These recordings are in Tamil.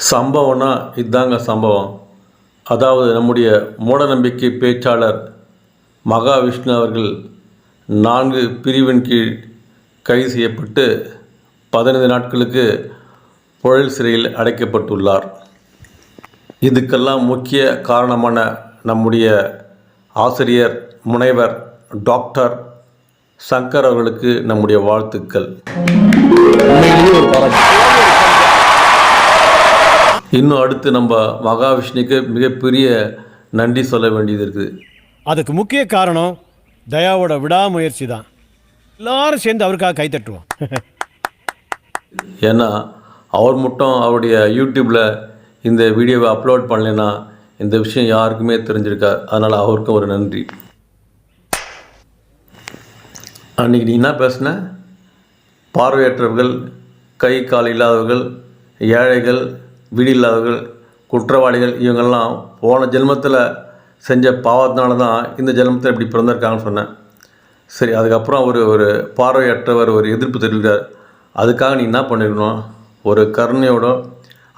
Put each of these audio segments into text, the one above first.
சம்பவம்னா இதாங்க சம்பவம். அதாவது நம்முடைய மூடநம்பிக்கை பேச்சாளர் மகாவிஷ்ணு அவர்கள் 4 பிரிவின் கீழ் கைது செய்யப்பட்டு 15 நாட்களுக்கு புழல் சிறையில் அடைக்கப்பட்டுள்ளார். இதுக்கெல்லாம் முக்கிய காரணமான நம்முடைய ஆசிரியர் முனைவர் டாக்டர் சங்கர் அவர்களுக்கு நம்முடைய வாழ்த்துக்கள். இன்னும் அடுத்து நம்ம மகாவிஷ்ணுக்கு மிகப்பெரிய நன்றி சொல்ல வேண்டியது இருக்குது. அதுக்கு முக்கிய காரணம் தயாவோட விடாமுயற்சி தான். எல்லாரும் சேர்ந்து அவருக்காக கைத்தட்டுவோம். ஏன்னா அவர் மட்டும் அவருடைய யூடியூப்பில் இந்த வீடியோவை அப்லோட் பண்ணலைன்னா இந்த விஷயம் யாருக்குமே தெரிஞ்சிருக்காது. அதனால் அவருக்கும் ஒரு நன்றி. அன்றைக்கி நீ என்ன பேசுன? பார்வையற்றவர்கள், கை கால் இல்லாதவர்கள், ஏழைகள், வீடு இல்லாதவர்கள், குற்றவாளிகள் இவங்கெல்லாம் போன ஜென்மத்தில் செஞ்ச பாவத்தினால தான் இந்த ஜென்மத்தில் இப்படி பிறந்திருக்காங்கன்னு சொன்னேன். சரி, அதுக்கப்புறம் அவர் ஒரு பார்வையற்றவர் ஒரு எதிர்ப்பு தெரிவிக்கிறார். அதுக்காக நீ என்ன பண்ணிருக்கணும்? ஒரு கருணையோட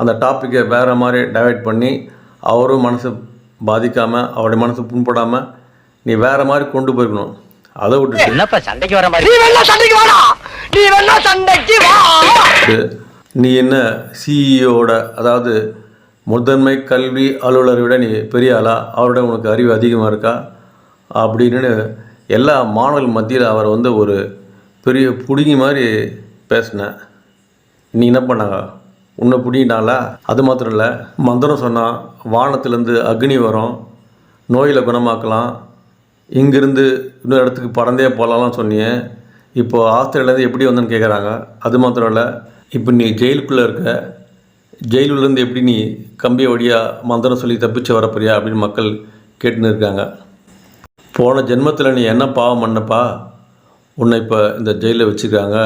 அந்த டாப்பிக்கை வேறு மாதிரி டைவர்ட் பண்ணி அவரும் மனசு பாதிக்காமல் அவருடைய மனசு புண்படாமல் நீ வேறு மாதிரி கொண்டு போயிருக்கணும். அதை விட்டுட்டு நீ என்ன சிஇஓட, அதாவது முதன்மை கல்வி அலுவலரை விட நீ பெரிய ஆளா, அவரோட உனக்கு அறிவு அதிகமாக இருக்கா அப்படின்னு எல்லா மாணவர்கள் மத்தியில் அவர் ஒரு பெரிய புடுங்கி மாதிரி பேசினேன். நீ என்ன பண்ணாங்க? உன்னை பிடிங்கிட்டாங்களா? அது மாத்திரம் இல்லை, மந்திரம் சொன்னால் வானத்திலேருந்து அக்னி வரும், நோயில் குணமாக்கலாம், இங்கேருந்து இன்னொரு இடத்துக்கு பறந்தே போகலாம் சொன்னியே. இப்போது ஆஸ்திரேலியாவிலேருந்து எப்படி வந்தேன்னு கேட்குறாங்க. அது மாத்திரம் இல்லை, இப்போ நீ ஜெயிலுக்குள்ளே இருக்க, ஜெயிலுலேருந்து எப்படி நீ கம்பிய வழியாக மந்திரம் சொல்லி தப்பிச்சு வரப்போறியா அப்படின்னு மக்கள் கேட்டுன்னு இருக்காங்க. போன ஜென்மத்தில் நீ என்ன பாவம் பண்ணப்பா உன்னை இப்போ இந்த ஜெயிலில் வச்சுருக்காங்க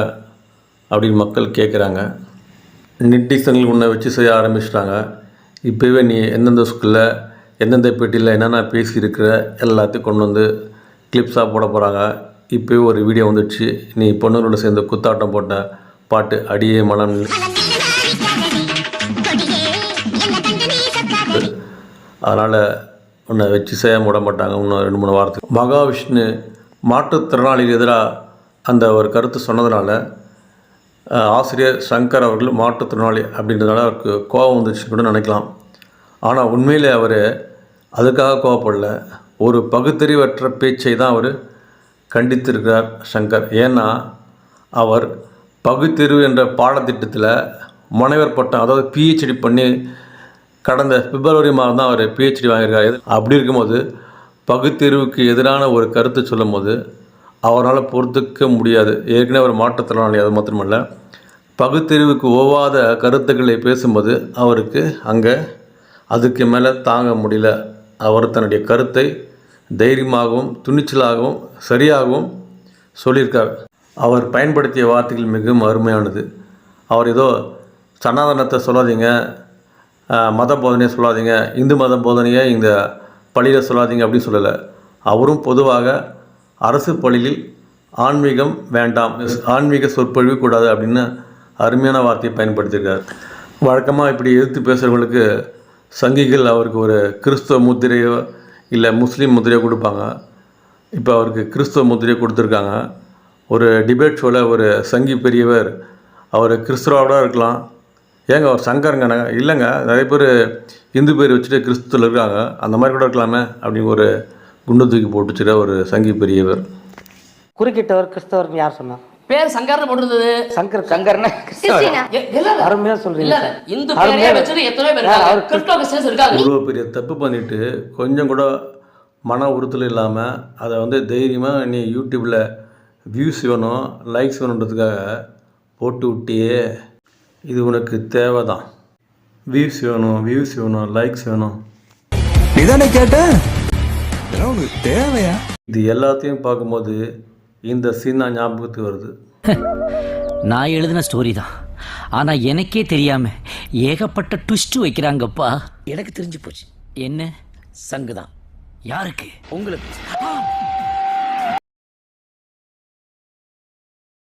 அப்படின்னு மக்கள் கேட்குறாங்க. நெட்டிசன்கள் உன்னை வச்சு செய்ய ஆரம்பிச்சிட்டாங்க. இப்போவே நீ எந்தெந்த ஸ்கூலில் எந்தெந்த பேட்டியில் என்னென்ன பேசியிருக்கிற எல்லாத்தையும் கொண்டு வந்து கிளிப்ஸாக போட போகிறாங்க. இப்போவே ஒரு வீடியோ வந்துடுச்சு, நீ பொண்ணுங்களோட சேர்ந்து குத்தாட்டம் போட்ட பாட்டு அடியே மனம். அதனால் உன்னை வச்சு செய்ய விட மாட்டாங்க இன்னும் 2-3 வாரத்துக்கு. மகாவிஷ்ணு மாற்றுத்திறனாளிக்கு எதிராக அந்த ஒரு கருத்து சொன்னதுனால ஆசிரியர் சங்கர் அவர்கள் மாற்றுத்திறனாளி அப்படின்றதுனால அவருக்கு கோபம் வந்துச்சுன்னு கூட நினைக்கலாம். ஆனால் உண்மையிலே அவர் அதுக்காக கோவப்படல. ஒரு பகுத்தறிவற்ற பேச்சை தான் அவர் கண்டித்திருக்கிறார் சங்கர். ஏன்னா அவர் பகுத்தறிவு என்ற பாடத்திட்டத்தில் முனைவர் பட்டம், அதாவது பிஹெச்டி பண்ணி கடந்த பிப்ரவரி மாதம் தான் அவர் பிஹெச்டி வாங்கியிருக்காரு. அப்படி இருக்கும்போது பகுத்தறிவுக்கு எதிரான ஒரு கருத்து சொல்லும் போது அவரால் பொறுத்துக்க முடியாது. ஏற்கனவே ஒரு மாற்றுத்திறனாளி. அது மாத்திரமல்ல, பகுத்தறிவுக்கு ஒவ்வாத கருத்துக்களை பேசும்போது அவருக்கு அங்கே அதுக்கு மேலே தாங்க முடியல. அவர் தன்னுடைய கருத்தை தைரியமாகவும் துணிச்சலாகவும் சரியாகவும் சொல்லியிருக்கார். அவர் பயன்படுத்திய வார்த்தைகள் மிகவும் அருமையானது. அவர் ஏதோ சனாதனத்தை சொல்லாதீங்க, மத போதனையை சொல்லாதீங்க, இந்து மத போதனையை இந்த பள்ளியில் சொல்லாதீங்க அப்படின்னு சொல்லலை. அவரும் பொதுவாக அரசு பள்ளியில் ஆன்மீகம் வேண்டாம், ஆன்மீக சொற்பொழிவு கூடாது அப்படின்னு அருமையான வார்த்தையை பயன்படுத்தியிருக்கார். வழக்கமாக இப்படி எதிர்த்து பேசுகிறவங்களுக்கு சங்கிகள் அவருக்கு ஒரு கிறிஸ்துவ முத்திரையோ இல்லை முஸ்லீம் முத்திரையோ கொடுப்பாங்க. இப்போ அவருக்கு கிறிஸ்துவ முத்திரையோ கொடுத்துருக்காங்க. ஒரு டிபேட் ஷோவில் ஒரு சங்கி பெரியவர் அவர் கிறிஸ்துவோட இருக்கலாம், ஏங்க அவர் சங்கருங்க, இல்லைங்க நிறைய பேர் இந்து பேர் வச்சுட்டு கிறிஸ்துவில் இருக்காங்க, அந்த மாதிரி கூட இருக்கலாமே அப்படின்னு ஒரு குண்டு தூக்கி போட்டுச்சுட ஒரு சங்கி பெரியவர். குறுக்கிட்டவர் கிறிஸ்தவர் யார் சொன்னார்? பேர் சங்கர்னு போட்டுருந்தது. சங்கர்னா அருமையா சொல்றீங்க. இந்து பேரே வச்சிட்டு எத்தனை பேர் இருக்காங்க, கிறிஸ்தவ கிறிஸ்டியன்ஸ் இருக்காங்க. இவ்வளோ பெரிய தப்பு பண்ணிட்டு கொஞ்சம் கூட மன உறுத்தல் இல்லாமல் அதை தைரியமாக நீ யூடியூப்பில் வியூஸ் வேணும், லைக்ஸ் வேணுன்றதுக்காக போட்டு விட்டியே. இது உனக்கு தேவை தான். வியூஸ் வேணும், லைக்ஸ் வேணும், இதானே கேட்டேன். உனக்கு தேவையா? இது எல்லாத்தையும் பார்க்கும்போது இந்த சீனா ஞாபகத்துக்கு வருது. நான் எழுதின ஸ்டோரி தான், ஆனால் எனக்கே தெரியாம ஏகப்பட்ட ட்விஸ்ட் வைக்கிறாங்கப்பா. எனக்கு தெரிஞ்சு போச்சு. என்ன சங்கு தான். யாருக்கு? உங்களுக்கு.